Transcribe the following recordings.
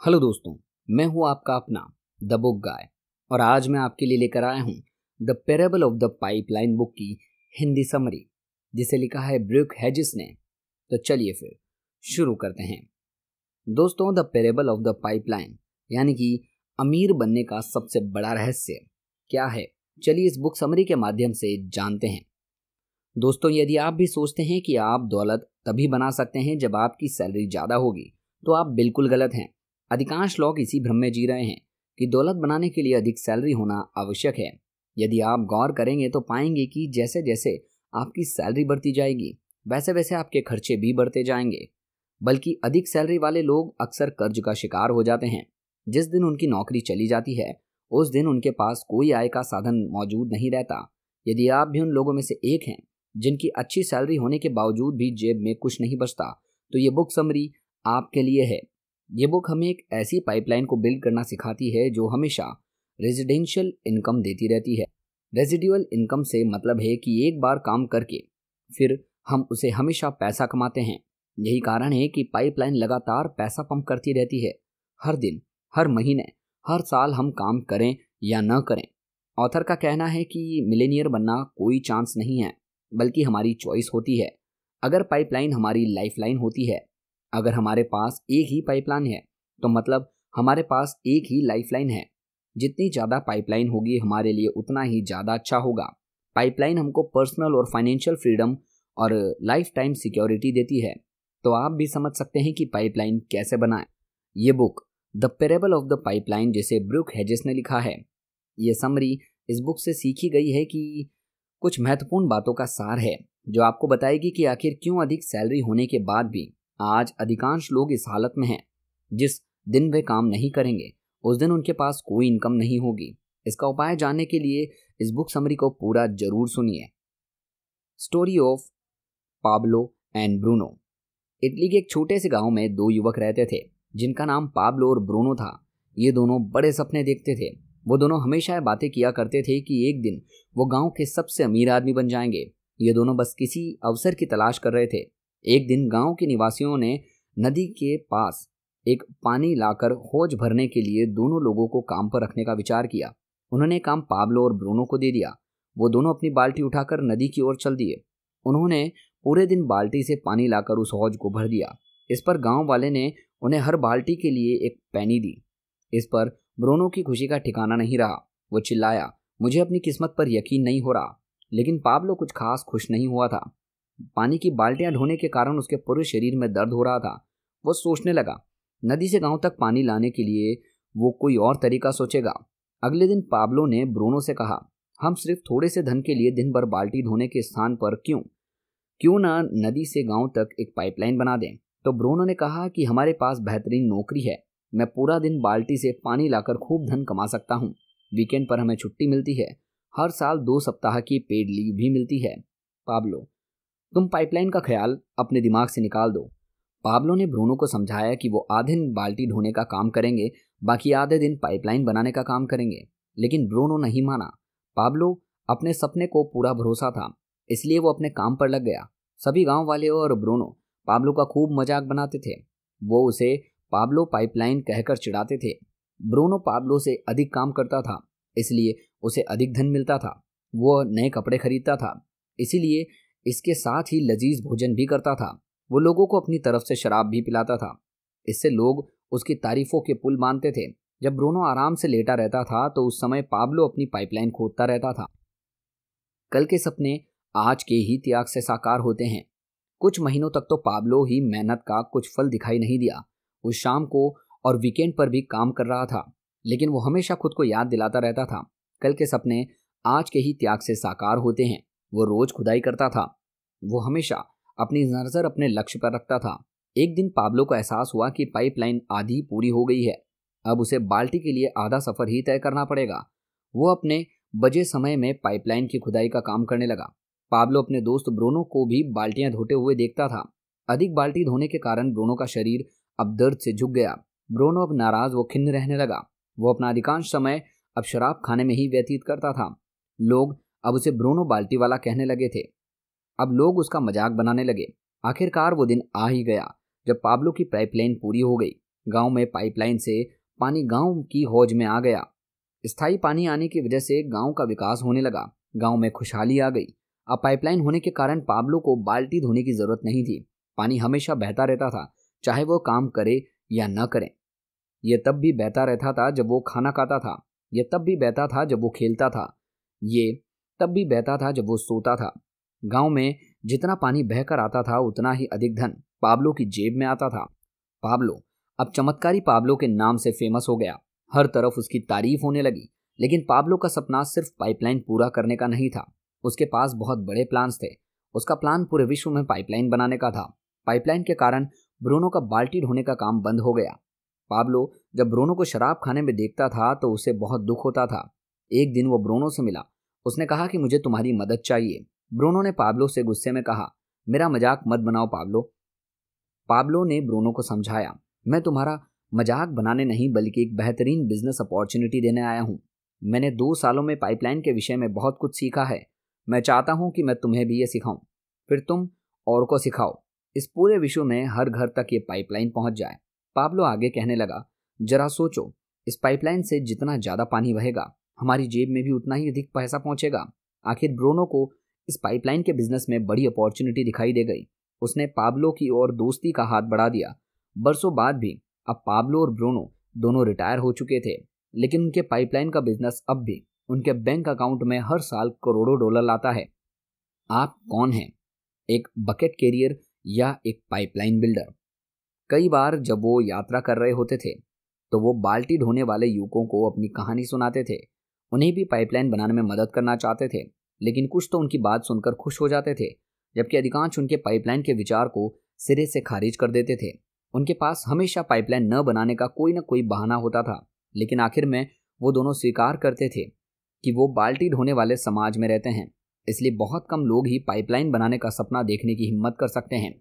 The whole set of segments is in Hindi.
हेलो दोस्तों, मैं हूं आपका अपना द बुक गाय और आज मैं आपके लिए लेकर आया हूं the parable of the pipeline book की हिंदी समरी, जिसे लिखा है ब्रूक हेजिस ने। तो चलिए फिर शुरू करते हैं। दोस्तों, the parable of the pipeline यानी कि अमीर बनने का सबसे बड़ा रहस्य क्या है, चलिए इस बुक समरी के माध्यम से जानते हैं। दोस्तों, यदि आप भी सोचते हैं कि आप दौलत तभी बना सकते हैं जब आपकी सैलरी ज़्यादा होगी, तो आप बिल्कुल गलत हैं। अधिकांश लोग इसी भ्रम में जी रहे हैं कि दौलत बनाने के लिए अधिक सैलरी होना आवश्यक है। यदि आप गौर करेंगे तो पाएंगे कि जैसे जैसे आपकी सैलरी बढ़ती जाएगी, वैसे वैसे आपके खर्चे भी बढ़ते जाएंगे। बल्कि अधिक सैलरी वाले लोग अक्सर कर्ज का शिकार हो जाते हैं। जिस दिन उनकी नौकरी चली जाती है, उस दिन उनके पास कोई आय का साधन मौजूद नहीं रहता। यदि आप भी उन लोगों में से एक हैं जिनकी अच्छी सैलरी होने के बावजूद भी जेब में कुछ नहीं बचता, तो ये बुक समरी आपके लिए है। ये बुक हमें एक ऐसी पाइपलाइन को बिल्ड करना सिखाती है जो हमेशा रेजिडेंशियल इनकम देती रहती है। रेजिडुअल इनकम से मतलब है कि एक बार काम करके फिर हम उसे हमेशा पैसा कमाते हैं। यही कारण है कि पाइपलाइन लगातार पैसा पंप करती रहती है। हर दिन, हर महीने, हर साल हम काम करें या न करें। ऑथर का कहना है कि मिलेनियर बनना कोई चांस नहीं है, बल्कि हमारी चॉइस होती है। अगर पाइपलाइन हमारी लाइफलाइन होती है, अगर हमारे पास एक ही पाइपलाइन है, तो मतलब हमारे पास एक ही लाइफलाइन है। जितनी ज़्यादा पाइपलाइन होगी हमारे लिए उतना ही ज़्यादा अच्छा होगा। पाइपलाइन हमको पर्सनल और फाइनेंशियल फ्रीडम और लाइफ टाइम सिक्योरिटी देती है। तो आप भी समझ सकते हैं कि पाइपलाइन कैसे बनाएं। ये book the parable of the pipeline, जिसे ब्रूक हेजिस ने लिखा है, ये समरी इस बुक से सीखी गई है कि कुछ महत्वपूर्ण बातों का सार है जो आपको बताएगी कि आखिर क्यों अधिक सैलरी होने के बाद भी आज अधिकांश लोग इस हालत में हैं। जिस दिन वे काम नहीं करेंगे, उस दिन उनके पास कोई इनकम नहीं होगी। इसका उपाय जानने के लिए इस बुक समरी को पूरा जरूर सुनिए। Story of Pablo and Bruno. Italy के एक छोटे से गांव में दो युवक रहते थे जिनका नाम पाब्लो और ब्रूनो था। ये दोनों बड़े सपने देखते थे। वो दोनों हमेशा बातें किया करते थे कि एक दिन वो गांव के सबसे अमीर आदमी बन जाएंगे। ये दोनों बस किसी अवसर की तलाश कर रहे थे। एक दिन गांव के निवासियों ने नदी के पास एक पानी लाकर हौज भरने के लिए दोनों लोगों को काम पर रखने का विचार किया। उन्होंने काम पाब्लो और ब्रूनो को दे दिया। वो दोनों अपनी बाल्टी उठाकर नदी की ओर चल दिए। उन्होंने पूरे दिन बाल्टी से पानी लाकर उस हौज को भर दिया। इस पर गांव वाले ने उन्हें हर बाल्टी के लिए एक पैनी दी। इस पर ब्रूनो की खुशी का ठिकाना नहीं रहा। वो चिल्लाया, मुझे अपनी किस्मत पर यकीन नहीं हो रहा। लेकिन पाब्लो कुछ खास खुश नहीं हुआ था। पानी की बाल्टियां ढोने के कारण उसके पूरे शरीर में दर्द हो रहा था। वो सोचने लगा, नदी से गांव तक पानी लाने के लिए वो कोई और तरीका सोचेगा। अगले दिन पाब्लो ने ब्रूनो से कहा, हम सिर्फ थोड़े से धन के लिए दिन भर बाल्टी धोने के स्थान पर क्यों ना नदी से गांव तक एक पाइपलाइन बना दें। तो ब्रूनो ने कहा कि हमारे पास बेहतरीन नौकरी है। मैं पूरा दिन बाल्टी से पानी लाकर खूब धन कमा सकता हूँ। वीकेंड पर हमें छुट्टी मिलती है। हर साल 2 सप्ताह की पेड लीव भी मिलती है। पाब्लो, तुम पाइपलाइन का ख्याल अपने दिमाग से निकाल दो। पाब्लो ने ब्रूनो को समझाया कि वो आधे दिन बाल्टी ढोने का काम करेंगे, बाकी आधे दिन पाइपलाइन बनाने का काम करेंगे। लेकिन ब्रूनो नहीं माना। पाब्लो अपने सपने को पूरा भरोसा था, इसलिए वो अपने काम पर लग गया। सभी गांव वाले और ब्रूनो पाब्लो का खूब मजाक बनाते थे। वो उसे पाब्लो पाइपलाइन कहकर चिढ़ाते थे। ब्रूनो पाब्लो से अधिक काम करता था, इसलिए उसे अधिक धन मिलता था। वो नए कपड़े खरीदता था, इसीलिए इसके साथ ही लजीज भोजन भी करता था। वो लोगों को अपनी तरफ से शराब भी पिलाता था। इससे लोग उसकी तारीफों के पुल बांधते थे। जब ब्रूनो आराम से लेटा रहता था तो उस समय पाब्लो अपनी पाइपलाइन खोदता रहता था। कल के सपने आज के ही त्याग से साकार होते हैं। कुछ महीनों तक तो पाब्लो ही मेहनत का कुछ फल दिखाई नहीं दिया। वो शाम को और वीकेंड पर भी काम कर रहा था, लेकिन वो हमेशा खुद को याद दिलाता रहता था, कल के सपने आज के ही त्याग से साकार होते हैं। वो रोज खुदाई करता था। वो हमेशा अपनी नजर अपने लक्ष्य पर रखता था। एक दिन पाब्लो को एहसास हुआ कि पाइपलाइन आधी पूरी हो गई है। अब उसे बाल्टी के लिए आधा सफर ही तय करना पड़ेगा। वो अपने बजे समय में पाइपलाइन की खुदाई का काम करने लगा। पाब्लो अपने दोस्त ब्रूनो को भी बाल्टियां धोते हुए देखता था। अधिक बाल्टी धोने के कारण ब्रूनो का शरीर अब दर्द से झुक गया। ब्रूनो अब नाराज व खिन्न रहने लगा। वो अपना अधिकांश समय अब शराब खाने में ही व्यतीत करता था। लोग अब उसे ब्रूनो बाल्टी वाला कहने लगे थे। अब लोग उसका मजाक बनाने लगे। आखिरकार वो दिन आ ही गया जब पाब्लो की पाइपलाइन पूरी हो गई। गांव में पाइपलाइन से पानी गांव की हौज में आ गया। स्थायी पानी आने की वजह से गांव का विकास होने लगा। गांव में खुशहाली आ गई। अब पाइपलाइन होने के कारण पाब्लो को बाल्टी धोने की जरूरत नहीं थी। पानी हमेशा बहता रहता था, चाहे वो काम करे या न करे। ये तब भी बहता रहता था जब वो खाना खाता था। ये तब भी बहता था जब वो खेलता था। ये तब भी बहता था जब वो सोता था। गांव में जितना पानी बहकर आता था उतना ही अधिक धन पाब्लो की जेब में आता था। पाब्लो अब चमत्कारी पाब्लो के नाम से फेमस हो गया। हर तरफ उसकी तारीफ होने लगी। लेकिन पाब्लो का सपना सिर्फ पाइपलाइन पूरा करने का नहीं था। उसके पास बहुत बड़े प्लान्स थे। उसका प्लान पूरे विश्व में पाइपलाइन बनाने का था। पाइपलाइन के कारण ब्रूनो का बाल्टी ढोने का काम बंद हो गया। पाब्लो जब ब्रूनो को शराब खाने में देखता था तो उसे बहुत दुख होता था। एक दिन वो ब्रूनो से मिला। उसने कहा कि मुझे तुम्हारी मदद चाहिए। ब्रूनो ने पाब्लो से गुस्से में कहा, मेरा मजाक मत बनाओ पाब्लो। पाब्लो ने ब्रूनो को समझाया, मैं तुम्हारा मजाक बनाने नहीं बल्कि एक बेहतरीन बिजनेस अपॉर्चुनिटी देने आया हूँ। मैंने 2 सालों में पाइपलाइन के विषय में बहुत कुछ सीखा है। मैं चाहता हूँ कि मैं तुम्हें भी ये सिखाऊं, फिर तुम और को सिखाओ। इस पूरे विश्व में हर घर तक ये पाइपलाइन पहुंच जाए। पाब्लो आगे कहने लगा, जरा सोचो, इस पाइपलाइन से जितना ज्यादा पानी बहेगा हमारी जेब में भी उतना ही अधिक पैसा पहुंचेगा। आखिर ब्रूनो को इस पाइपलाइन के बिजनेस में बड़ी अपॉर्चुनिटी दिखाई दे गई। उसने पाब्लो की ओर दोस्ती का हाथ बढ़ा दिया। बरसों बाद भी अब पाब्लो और ब्रूनो दोनों रिटायर हो चुके थे, लेकिन उनके पाइपलाइन का बिजनेस अब भी उनके बैंक अकाउंट में हर साल करोड़ों डॉलर लाता है। आप कौन हैं, एक बकेट कैरियर या एक पाइपलाइन बिल्डर? कई बार जब वो यात्रा कर रहे होते थे तो वो बाल्टी ढोने वाले युवकों को अपनी कहानी सुनाते थे। उन्हें भी पाइपलाइन बनाने में मदद करना चाहते थे, लेकिन कुछ तो उनकी बात सुनकर खुश हो जाते थे, जबकि अधिकांश उनके पाइपलाइन के विचार को सिरे से खारिज कर देते थे। उनके पास हमेशा पाइपलाइन न बनाने का कोई न कोई बहाना होता था, लेकिन आखिर में वो दोनों स्वीकार करते थे कि वो बाल्टी ढोने वाले समाज में रहते हैं, इसलिए बहुत कम लोग ही पाइपलाइन बनाने का सपना देखने की हिम्मत कर सकते हैं।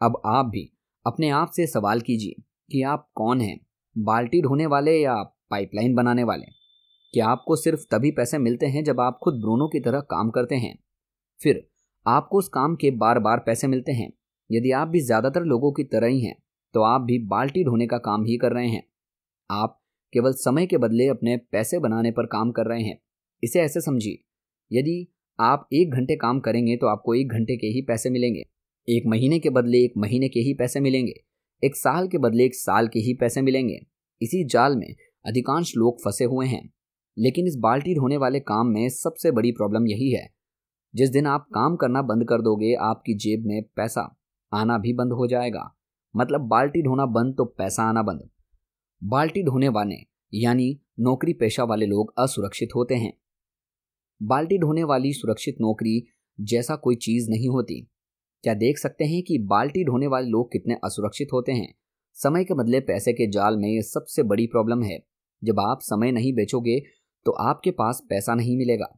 अब आप भी अपने आप से सवाल कीजिए कि आप कौन हैं, बाल्टी ढोने वाले या पाइपलाइन बनाने वाले? क्या आपको सिर्फ तभी पैसे मिलते हैं जब आप खुद ब्रूनो की तरह काम करते हैं? फिर आपको उस काम के बार बार पैसे मिलते हैं? यदि आप भी ज्यादातर लोगों की तरह ही हैं तो आप भी बाल्टी ढोने का काम ही कर रहे हैं। आप केवल समय के बदले अपने पैसे बनाने पर काम कर रहे हैं। इसे ऐसे समझिए, यदि आप 1 घंटे काम करेंगे तो आपको 1 घंटे के ही पैसे मिलेंगे। 1 महीने के बदले 1 महीने के ही पैसे मिलेंगे। 1 साल के बदले 1 साल के ही पैसे मिलेंगे। इसी जाल में अधिकांश लोग फंसे हुए हैं। लेकिन इस बाल्टी ढोने वाले काम में सबसे बड़ी प्रॉब्लम यही है, जिस दिन आप काम करना बंद कर दोगे आपकी जेब में पैसा आना भी बंद हो जाएगा। मतलब बाल्टी ढोना बंद तो पैसा आना बंद। बाल्टी ढोने वाले यानी नौकरी पेशा वाले लोग असुरक्षित होते हैं। बाल्टी ढोने वाली सुरक्षित नौकरी जैसा कोई चीज नहीं होती। क्या देख सकते हैं कि बाल्टी ढोने वाले लोग कितने असुरक्षित होते हैं? समय के बदले पैसे के जाल में ये सबसे बड़ी प्रॉब्लम है। जब आप समय नहीं बेचोगे तो आपके पास पैसा नहीं मिलेगा।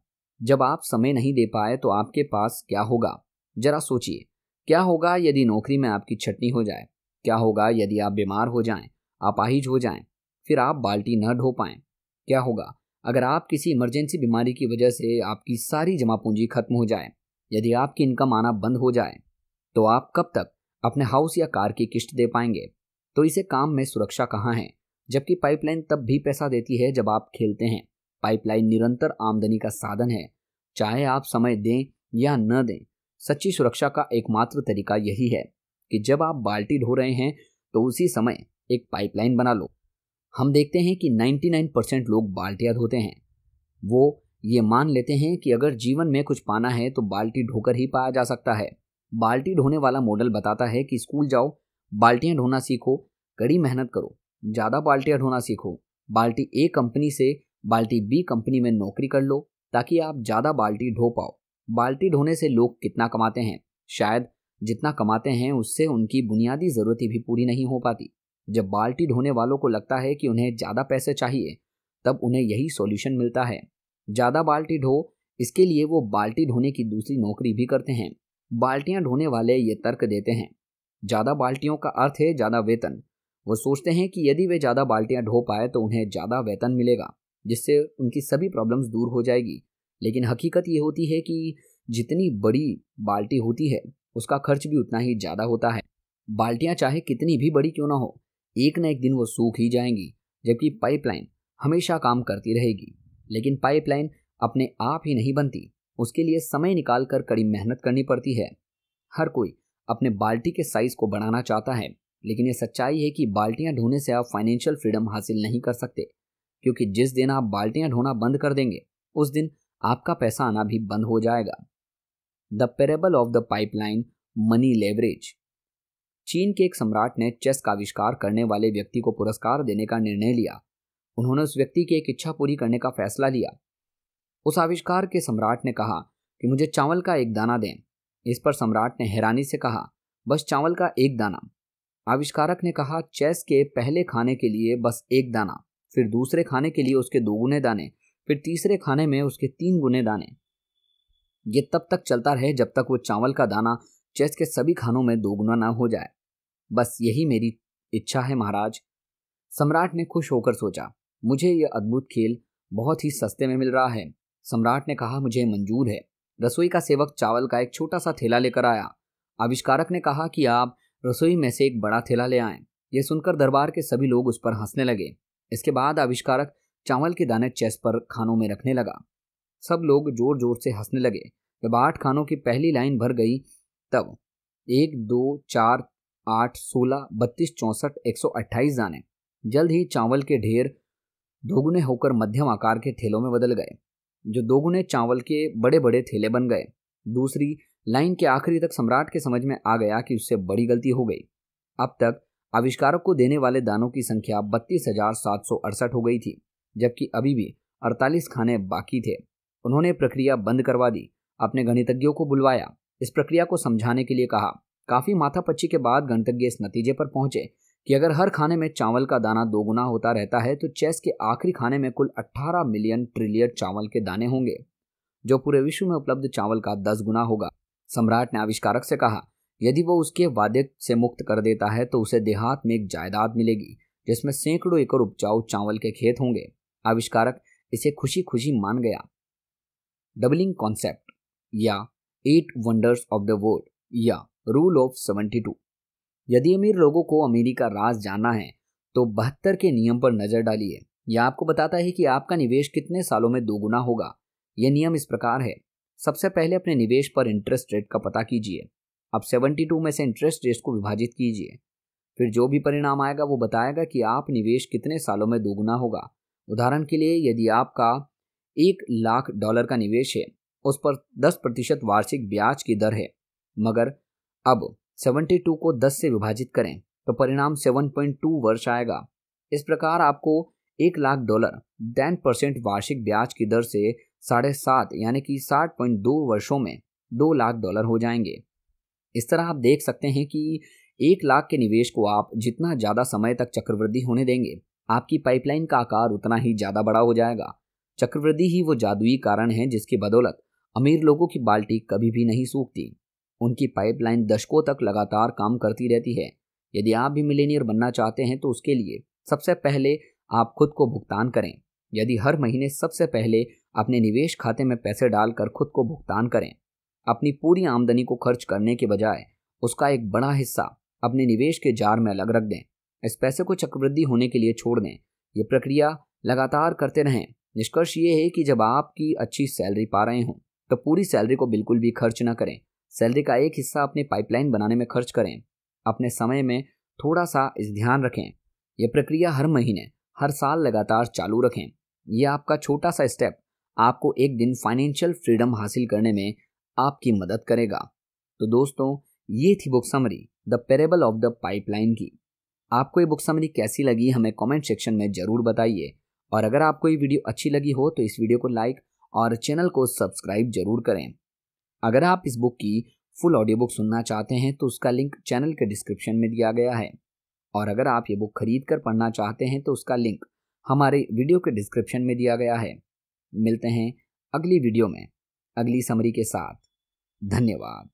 जब आप समय नहीं दे पाए तो आपके पास क्या होगा? जरा सोचिए, क्या होगा यदि नौकरी में आपकी छटनी हो जाए? क्या होगा यदि आप बीमार हो जाएं, अपाहिज हो जाएं, फिर आप बाल्टी न ढो पाएं? क्या होगा अगर आप किसी इमरजेंसी बीमारी की वजह से आपकी सारी जमा पूंजी खत्म हो जाए? यदि आपकी इनकम आना बंद हो जाए तो आप कब तक अपने हाउस या कार की किस्त दे पाएंगे? तो इसे काम में सुरक्षा कहाँ है? जबकि पाइपलाइन तब भी पैसा देती है जब आप खेलते हैं। पाइपलाइन निरंतर आमदनी का साधन है, चाहे आप समय दें या न दें। सच्ची सुरक्षा का एकमात्र तरीका यही है कि जब आप बाल्टी ढो रहे हैं तो उसी समय एक पाइपलाइन बना लो। हम देखते हैं कि 99% लोग बाल्टियां धोते हैं। वो ये मान लेते हैं कि अगर जीवन में कुछ पाना है तो बाल्टी ढोकर ही पाया जा सकता है। बाल्टी ढोने वाला मॉडल बताता है कि स्कूल जाओ, बाल्टियां ढोना सीखो, कड़ी मेहनत करो, ज़्यादा बाल्टियां ढोना सीखो, बाल्टी ए कंपनी से बाल्टी बी कंपनी में नौकरी कर लो ताकि आप ज़्यादा बाल्टी ढो पाओ। बाल्टी ढोने से लोग कितना कमाते हैं? शायद जितना कमाते हैं उससे उनकी बुनियादी ज़रूरतें भी पूरी नहीं हो पाती। जब बाल्टी ढोने वालों को लगता है कि उन्हें ज़्यादा पैसे चाहिए तब उन्हें यही सॉल्यूशन मिलता है, ज़्यादा बाल्टी ढो। इसके लिए वो बाल्टी ढोने की दूसरी नौकरी भी करते हैं। बाल्टियां ढोने वाले ये तर्क देते हैं, ज़्यादा बाल्टियों का अर्थ है ज़्यादा वेतन। वो सोचते हैं कि यदि वे ज़्यादा बाल्टियां ढो पाए तो उन्हें ज़्यादा वेतन मिलेगा, जिससे उनकी सभी प्रॉब्लम्स दूर हो जाएगी। लेकिन हकीकत ये होती है कि जितनी बड़ी बाल्टी होती है उसका खर्च भी उतना ही ज़्यादा होता है। बाल्टियां चाहे कितनी भी बड़ी क्यों ना हो, एक न एक दिन वो सूख ही जाएंगी, जबकि पाइपलाइन हमेशा काम करती रहेगी। लेकिन पाइपलाइन अपने आप ही नहीं बनती, उसके लिए समय निकाल कर कड़ी मेहनत करनी पड़ती है। हर कोई अपने बाल्टी के साइज को बढ़ाना चाहता है, लेकिन ये सच्चाई है कि बाल्टियां ढोने से आप फाइनेंशियल फ्रीडम हासिल नहीं कर सकते, क्योंकि जिस दिन आप बाल्टियां ढोना बंद कर देंगे उस दिन आपका पैसा आना भी बंद हो जाएगा। The parable of the pipeline money leverage. चीन के एक सम्राट ने चेस का आविष्कार करने वाले व्यक्ति को पुरस्कार देने का निर्णय लिया। उन्होंने उस व्यक्ति की एक इच्छा पूरी करने का फैसला लिया। उस आविष्कार के सम्राट ने कहा कि मुझे चावल का एक दाना दें। इस पर सम्राट ने हैरानी से कहा, बस चावल का एक दाना? आविष्कारक ने कहा, चेस के पहले खाने के लिए बस एक दाना, फिर दूसरे खाने के लिए उसके 2 गुने दाने, फिर तीसरे खाने में उसके 3 गुने दाने। ये तब तक चलता रहे जब तक वो चावल का दाना चेस के सभी खानों में 2 गुना ना हो जाए। बस यही मेरी इच्छा है महाराज। सम्राट ने खुश होकर सोचा, मुझे यह अद्भुत खेल बहुत ही सस्ते में मिल रहा है। सम्राट ने कहा, मुझे मंजूर है। रसोई का सेवक चावल का एक छोटा सा थैला लेकर आया। आविष्कारक ने कहा कि आप रसोई में से एक बड़ा थैला ले आएं। यह सुनकर दरबार के सभी लोग उस पर हंसने लगे। इसके बाद आविष्कारक चावल के दाने चेस पर खानों में रखने लगा। सब लोग जोर जोर से हंसने लगे। जब 8 खानों की पहली लाइन भर गई तब 1, 2, 4, 8, 16, 32, 64, 128 दाने जल्द ही चावल के ढेर दोगुने होकर मध्यम आकार के थैलों में बदल गए, जो दोगुने चावल के बड़े बड़े थैले बन गए। दूसरी लाइन के आखिरी तक सम्राट के समझ में आ गया कि उससे बड़ी गलती हो गई। अब तक आविष्कारक को देने वाले दानों की संख्या 32,768 हो गई थी, जबकि अभी भी 48 खाने बाकी थे। उन्होंने प्रक्रिया बंद करवा दी, अपने गणितज्ञों को बुलवाया, इस प्रक्रिया को समझाने के लिए कहा। काफी माथापच्ची के बाद गणितज्ञ इस नतीजे पर पहुंचे कि अगर हर खाने में चावल का दाना 2 गुना होता रहता है तो चेस के आखिरी खाने में कुल 18 मिलियन ट्रिलियन चावल के दाने होंगे, जो पूरे विश्व में उपलब्ध चावल का 10 गुना होगा। सम्राट ने आविष्कारक से कहा, यदि वो उसके वादे से मुक्त कर देता है तो उसे देहात में एक जायदाद मिलेगी जिसमें सैकड़ों एकड़ उपजाऊ चावल के खेत होंगे। आविष्कारक इसे खुशी खुशी मान गया। डबलिंग कॉन्सेप्ट या 8 वंडर्स ऑफ द वर्ल्ड या रूल ऑफ 72। यदि अमीर लोगों को अमीरी का राज जानना है तो 72 के नियम पर नजर डालिए। यह आपको बताता है कि आपका निवेश कितने सालों में 2 गुना होगा। यह नियम इस प्रकार है। सबसे पहले अपने निवेश पर इंटरेस्ट रेट का पता कीजिए। अब 72 में से इंटरेस्ट रेट को विभाजित कीजिए। फिर जो भी परिणाम आएगा वो बताएगा कि आप निवेश कितने सालों में 2 गुना होगा। उदाहरण के लिए, यदि आपका $1,00,000 का निवेश है, उस पर 10% वार्षिक ब्याज की दर है, मगर अब 72 को 10 से विभाजित करें तो परिणाम 7.2 वर्ष आएगा। इस प्रकार आपको $1,00,000 10% वार्षिक ब्याज की दर से 7.5 यानी कि 60.2 वर्षों में $2,00,000 हो जाएंगे। इस तरह आप देख सकते हैं कि 1,00,000 के निवेश को आप जितना ज़्यादा समय तक चक्रवृद्धि होने देंगे, आपकी पाइपलाइन का आकार उतना ही ज़्यादा बड़ा हो जाएगा। चक्रवृद्धि ही वो जादुई कारण है जिसकी बदौलत अमीर लोगों की बाल्टी कभी भी नहीं सूखती। उनकी पाइपलाइन दशकों तक लगातार काम करती रहती है। यदि आप भी मिलेनियर बनना चाहते हैं तो उसके लिए सबसे पहले आप खुद को भुगतान करें। यदि हर महीने सबसे पहले अपने निवेश खाते में पैसे डालकर खुद को भुगतान करें, अपनी पूरी आमदनी को खर्च करने के बजाय उसका एक बड़ा हिस्सा अपने निवेश के जार में अलग रख दें। इस पैसे को चक्रवृद्धि होने के लिए छोड़ दें। ये प्रक्रिया लगातार करते रहें। निष्कर्ष ये है कि जब आपकी अच्छी सैलरी पा रहे हों तो पूरी सैलरी को बिल्कुल भी खर्च न करें। सैलरी का एक हिस्सा अपनी पाइपलाइन बनाने में खर्च करें। अपने समय में थोड़ा सा इस ध्यान रखें। यह प्रक्रिया हर महीने, हर साल लगातार चालू रखें। यह आपका छोटा सा स्टेप आपको एक दिन फाइनेंशियल फ्रीडम हासिल करने में आपकी मदद करेगा। तो दोस्तों, ये थी book summary the parable of the pipeline की। आपको ये बुक समरी कैसी लगी हमें कमेंट सेक्शन में जरूर बताइए। और अगर आपको ये वीडियो अच्छी लगी हो तो इस वीडियो को लाइक और चैनल को सब्सक्राइब जरूर करें। अगर आप इस बुक की फुल ऑडियो बुक सुनना चाहते हैं तो उसका लिंक चैनल के डिस्क्रिप्शन में दिया गया है। और अगर आप ये बुक खरीद कर पढ़ना चाहते हैं तो उसका लिंक हमारे वीडियो के डिस्क्रिप्शन में दिया गया है। मिलते हैं अगली वीडियो में अगली समरी के साथ। धन्यवाद।